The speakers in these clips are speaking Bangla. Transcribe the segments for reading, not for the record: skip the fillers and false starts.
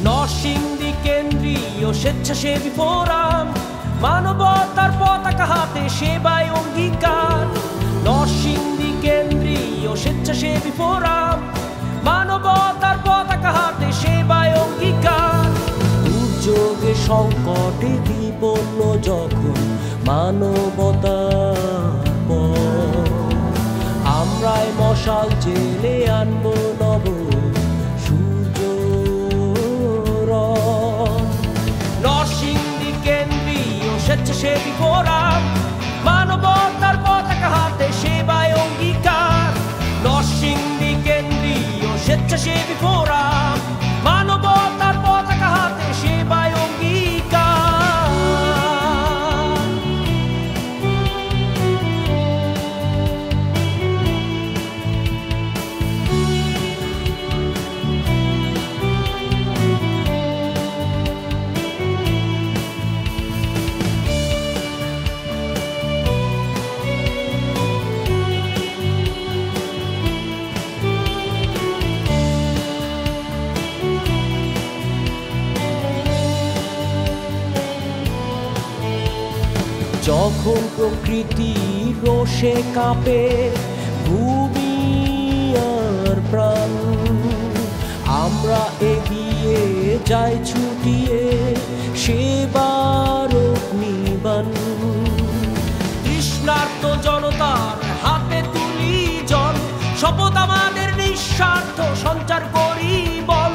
নরসিংদী কেন্দ্রীয় স্বেচ্ছাসেবী ফোরাম, মানবতার পতাকা হাতে সেবায় অঙ্গীকার। নরসিংদী কেন্দ্রীয় স্বেচ্ছাসেবী ফোরাম, মানবতার পতাকা হাতে সেবায় অঙ্গীকার। দুর্যোগে সংকটে বিপন্ন যখন মানবতার পথ, আমরাই মশাল জেলে আনবো নব সূর্য। নরসিংদী কেন্দ্রীয় স্বেচ্ছাসেবী ফোরাম, মানবতার পতাকা হাতে সেবায় অঙ্গীকার। নরসিংদী কেন্দ্রীয় স্বেচ্ছাসেবী ফোরাম, মানবতার পতাকা হাতে সেবায় অঙ্গীকার। যখন প্রকৃতি রোষে কাঁপে ভূমি আর প্রাণ, আমরা এগিয়ে যাই ছুটিয়ে সেবার অগ্নিবাণ। তৃষ্ণার্ত জনতার হাতে তুলি জল, শপথ আমাদের নিঃস্বার্থ সঞ্চার করি বল।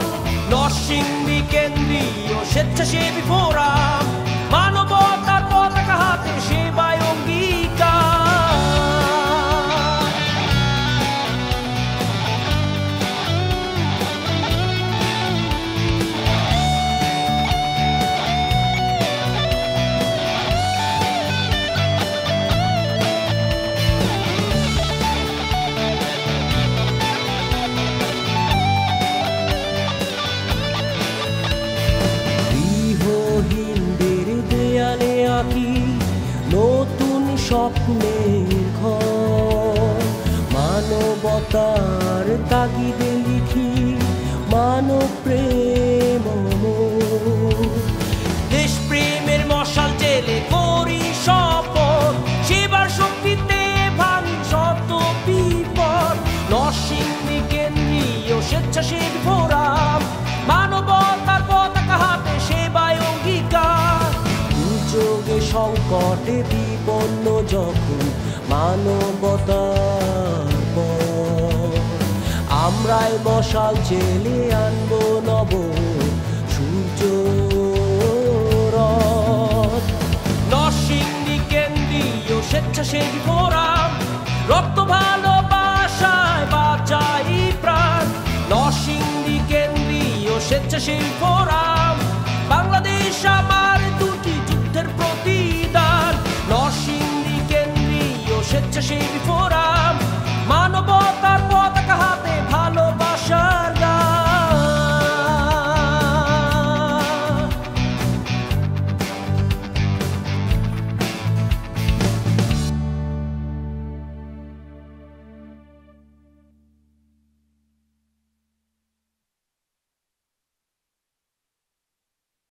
নরসিংদী কেন্দ্রীয় স্বেচ্ছাসেবী ফোরাম, মানবতার পতাকা হাতে সেবায় অঙ্গীকার। গৃহহীনদের দেয়ালে আঁকি নতুন স্বপ্নের ঘর, মানবতার তাগিদে লিখি মানব প্রেম। দেশ প্রেমের মশাল জেলে করি শপথ, সেবার শক্তিতে ভাঙি শত বিপদ। নরসিংদী কেন্দ্রীয় স্বেচ্ছাসেবী ফোরাম, মানবতার পতাকা হাতে সেবায় অঙ্গীকার। দুর্যোগে সংকটে বিপন্ন যখন মানবতার পথ, আমরাই মশাল জেলে আনবো নব সূর্য। নরসিংদী কেন্দ্রীয় স্বেচ্ছাসেবী ফোরাম, রক্ত ভালোবাসায় বাঁচাই প্রাণ। নরসিংদী কেন্দ্রীয় স্বেচ্ছাসেবী ফোরাম, বাংলাদেশ আমার দুটি যুদ্ধের প্রতিদান। নরসিংদী কেন্দ্রীয় স্বেচ্ছাসেবী ফোরাম।